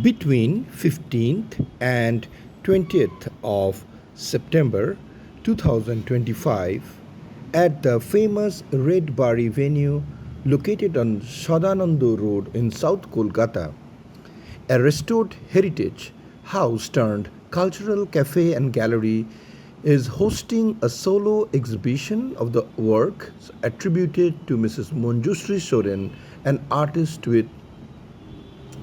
Between 15th and 20th of September 2025, at the famous Red Bari venue located on Sadananda Road in South Kolkata, a restored heritage house turned cultural cafe and gallery is hosting a solo exhibition of the works attributed to Mrs. Manjushree Saren, an artist with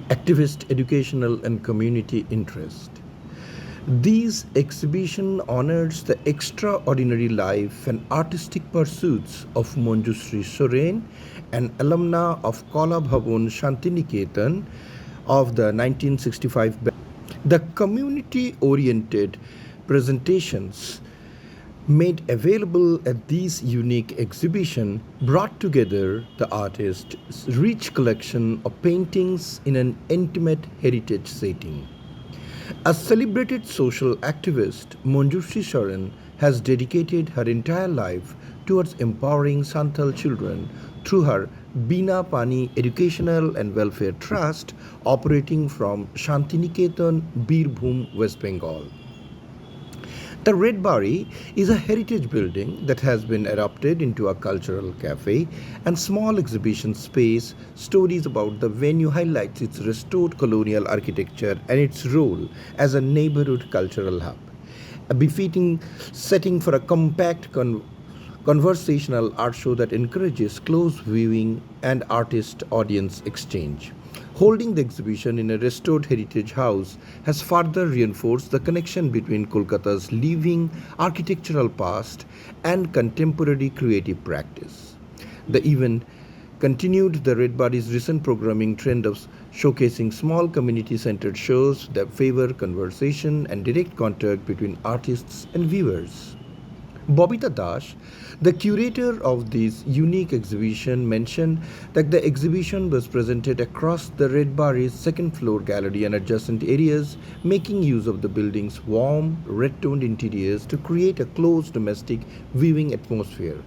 activist, educational, and community interest. This exhibition honors the extraordinary life and artistic pursuits of Manjushree Saren, an alumna of Kala Bhavan Shantiniketan of the 1965 batch. The community-oriented presentations made available at this unique exhibition brought together the artist's rich collection of paintings in an intimate heritage setting. A celebrated social activist, Manjushree Saren has dedicated her entire life towards empowering Santhal children through her Bina Pani Educational and Welfare Trust operating from Shantiniketan, Birbhum, West Bengal. The Red Bari is a heritage building that has been adopted into a cultural cafe and small exhibition space. Stories about the venue highlights its restored colonial architecture and its role as a neighborhood cultural hub, a befitting setting for a compact conversational art show that encourages close viewing and artist-audience exchange. Holding the exhibition in a restored heritage house has further reinforced the connection between Kolkata's living architectural past and contemporary creative practice. The event continued the Red Bari's recent programming trend of showcasing small community-centered shows that favor conversation and direct contact between artists and viewers. Bobita Das, the curator of this unique exhibition, mentioned that the exhibition was presented across the Red Bari's second floor gallery and adjacent areas, making use of the building's warm, red-toned interiors to create a close domestic viewing atmosphere.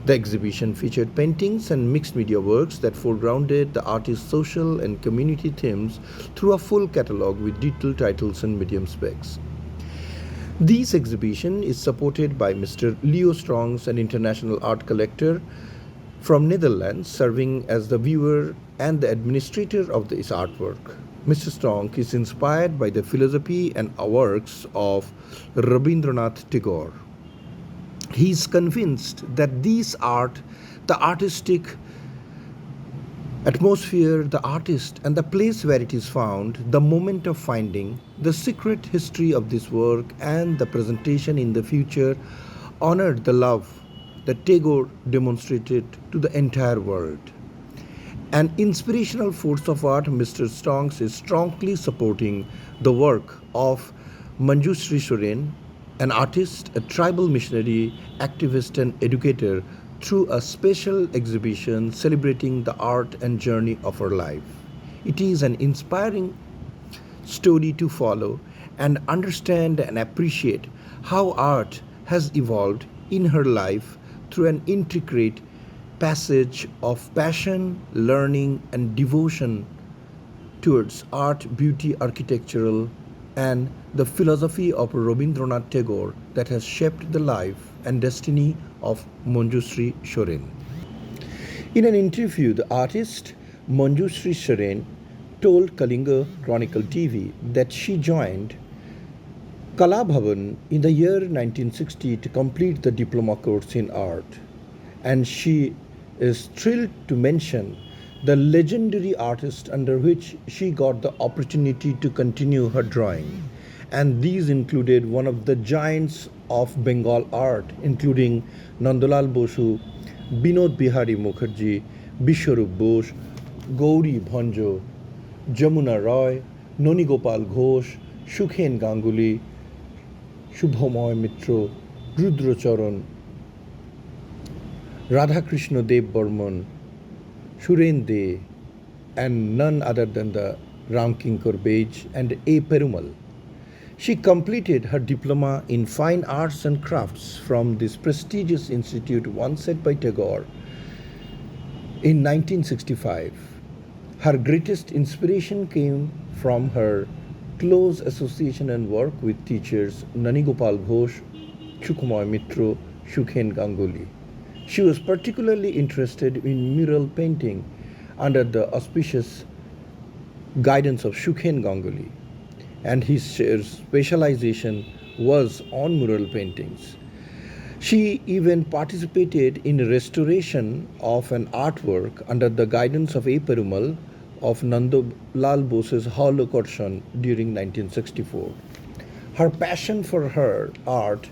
The exhibition featured paintings and mixed media works that foregrounded the artist's social and community themes through a full catalogue with detailed titles and medium specs. This exhibition is supported by Mr. Leo Strongs, an international art collector from Netherlands, serving as the viewer and the administrator of this artwork. Mr. Strong is inspired by the philosophy and works of Rabindranath Tagore. He is convinced that this art, the artistic atmosphere, the artist, and the place where it is found, the moment of finding, the secret history of this work, and the presentation in the future honored the love that Tagore demonstrated to the entire world. An inspirational force of art, Mr. Strongs is strongly supporting the work of Manjushree Saren, an artist, a tribal missionary, activist, and educator, through a special exhibition celebrating the art and journey of her life. It is an inspiring story to follow and understand and appreciate how art has evolved in her life through an intricate passage of passion, learning, and devotion towards art, beauty, architectural, and the philosophy of Rabindranath Tagore that has shaped the life and destiny of Manjushree Saren. In an interview, the artist Manjushree Saren told Kalinga Chronicle TV that she joined Kala Bhavan in the year 1960 to complete the diploma course in art, and she is thrilled to mention the legendary artist under which she got the opportunity to continue her drawing. And these included one of the giants of Bengal art, including Nandalal Bosu, Binod Bihari Mukherjee, Bishwarup Bose, Gauri Bhanjo, Jamuna Roy, Noni Gopal Ghosh, Shukhen Ganguly, Shubhamoy Mitra, Rudra Charan, Radhakrishna Dev Burman, Suren De, and none other than the Ramkinkar Bej and A. Perumal. She completed her diploma in fine arts and crafts from this prestigious institute once set by Tagore in 1965. Her greatest inspiration came from her close association and work with teachers Nani Gopal Ghosh, Chukumoy Mitro, Shukhen Ganguly. She was particularly interested in mural painting under the auspicious guidance of Shukhen Ganguly, and his specialization was on mural paintings. She even participated in restoration of an artwork under the guidance of A. Perumal of Nandolal Bose's Holocaust during 1964. Her passion for her art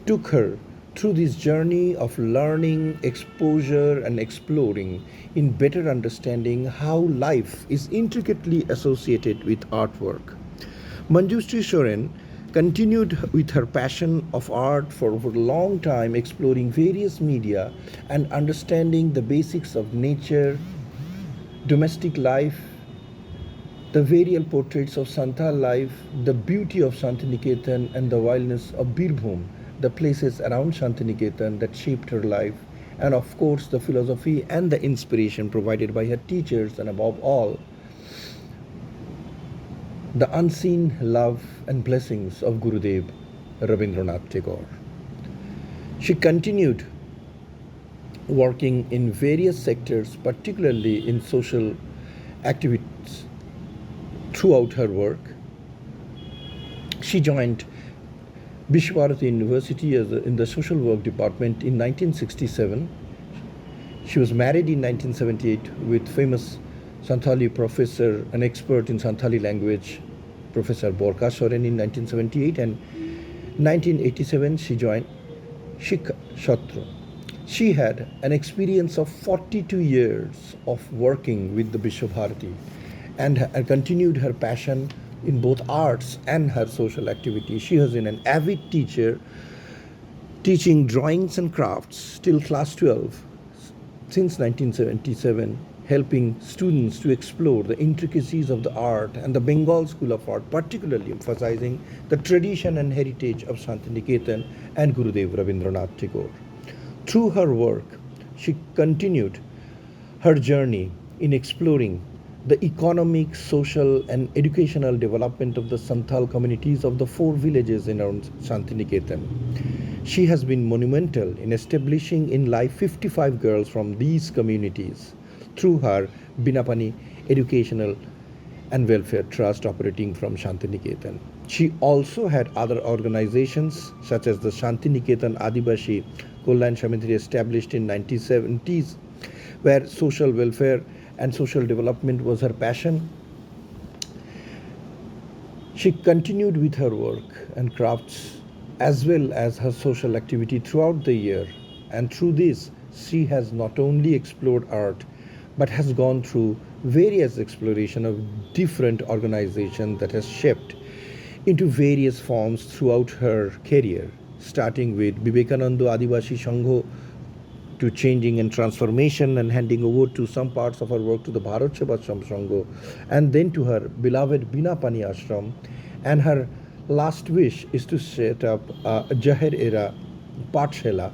took her through this journey of learning, exposure, and exploring in better understanding how life is intricately associated with artwork. Manjushree Saren continued with her passion of art for a long time, exploring various media and understanding the basics of nature, domestic life, the varial portraits of Santhal life, the beauty of Shantiniketan, and the wildness of Birbhum, the places around Shantiniketan that shaped her life, and of course the philosophy and the inspiration provided by her teachers, and above all, the unseen love and blessings of Gurudev Rabindranath Tagore. She continued working in various sectors, particularly in social activities throughout her work. She joined Vishwabharati University in the social work department in 1967. She was married in 1978 with famous Santhali professor, an expert in Santhali language, Professor Borka Soren in 1978, and 1987 she joined Shik Shatra. She had an experience of 42 years of working with the Vishwabharati and continued her passion in both arts and her social activity. She has been an avid teacher, teaching drawings and crafts till class 12 since 1977, helping students to explore the intricacies of the art and the Bengal School of Art, particularly emphasizing the tradition and heritage of Shantiniketan and Gurudev Rabindranath Tagore. Through her work, she continued her journey in exploring the economic, social, and educational development of the Santhal communities of the 4 villages around Shantiniketan. She has been monumental in establishing in life 55 girls from these communities through her Binapani Educational and Welfare Trust operating from Shantiniketan. She also had other organizations such as the Shantiniketan Adibashi Kollan Samiti established in 1970s, where social welfare and social development was her passion. She continued with her work and crafts as well as her social activity throughout the year, and through this she has not only explored art but has gone through various exploration of different organizations that has shaped into various forms throughout her career, starting with Vivekananda Adivashi Sangho to changing and transformation and handing over to some parts of her work to the Bharat Sevashram Sangho, and then to her beloved Binapani Ashram. And her last wish is to set up a Jaher era Pathshala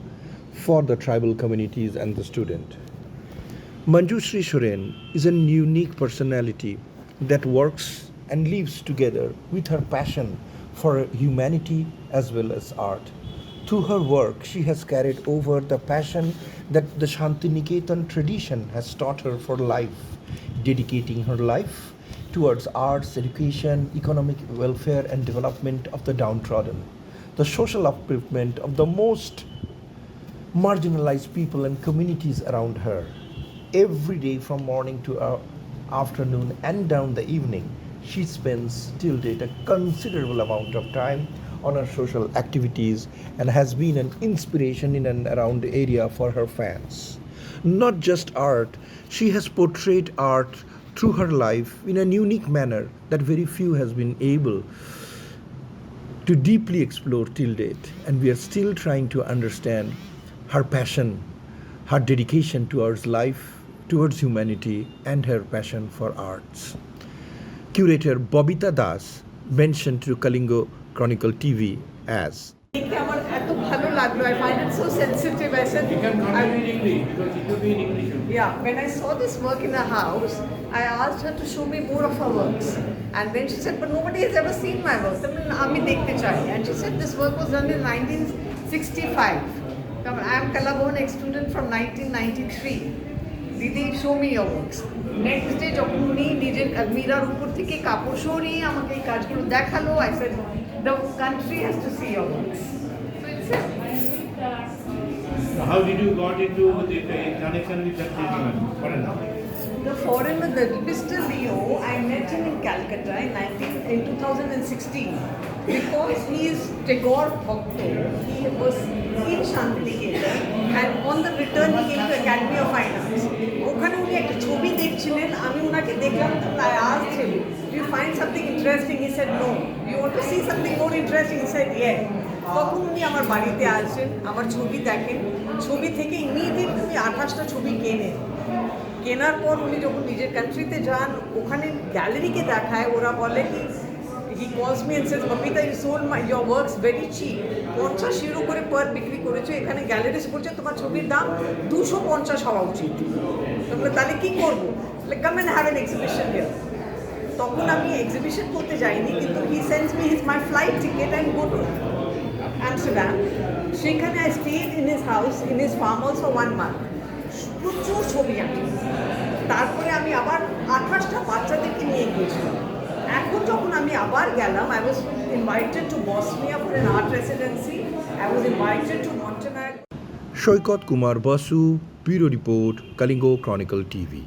for the tribal communities and the student. Manjushree Saren is a unique personality that works and lives together with her passion for humanity as well as art. Through her work, she has carried over the passion that the Shantiniketan tradition has taught her for life, dedicating her life towards arts, education, economic welfare, and development of the downtrodden, the social upliftment of the most marginalized people and communities around her. Every day from morning to afternoon and down the evening, she spends till date a considerable amount of time on her social activities and has been an inspiration in and around the area for her fans. Not just art, she has portrayed art through her life in a unique manner that very few has been able to deeply explore till date, and we are still trying to understand her passion, her dedication towards life, towards humanity, and her passion for arts. Curator Bobita Das mentioned to Kalinga Chronicle TV as দেখে আমার এত ভালো লাগলো. I find it so sensitive. I said, You can comment in English because it will be in English only. yeah, when I saw this work in her house, I asked her to show me more of her works. And then she said, but nobody has ever seen my work. আমি দেখতে চাই. And she said this work was done in 1965. I am Kalabon ex-student from 1993. Didi, show me your works. Next day যখন উনি নিজের আলমিরার উপর থেকে কাপড় সরিয়ে আমাকে এই কাজগুলো দেখালো, I said, the country has to see your works. So it's it. So how did you got into the connection with that gentleman? Foreigner? The foreigner, the Mr. Leo, I met him in Calcutta in 2016 because he is Tagore Bhakto. He was in Shantiniketa and on the return he came to Academy of Fine Arts. ওখানে উনি একটা ছবি দেখছিলেন, আমি ওনাকে দেখলাম. I asked him, do you find something interesting? He said no. You want to see something more interesting? He said yeah. তখন উনি আমার বাড়িতে আসেন, আমার ছবি দেখেন, ছবি থেকে ইমিডিয়েটলি উনি 28টা ছবি কেনেন. কেনার পর উনি যখন নিজের কান্ট্রিতে যান, ওখানে গ্যালারিকে দেখায়, ওরা বলে কি, he calls me and says, Babita you sold your works very cheap, 50 euro করে পার বিক্রি করেছো. এখানে গ্যালারিস বলছে তোমার ছবির দাম 250 হওয়া উচিত. তোমরা তাহলে কী করবো? Come and have an exhibition here. তখন আমি এক্সিবিশন করতে যাইনি, কিন্তু he sends me his my flight ticket and go to Amsterdam. সেখানে I stayed in his house, in his farm house for 1 month. প্রচুর ছবি আঁকি. তারপরে আমি আবার 28টা বাচ্চাদেরকে নিয়ে গিয়েছিলাম. এখন যখন আমি আবার গেলাম, I was invited to Bosnia for an art residency. I was invited to Montenegro. Saikat Kumar Basu, bureau report, Kalinga chronicle TV.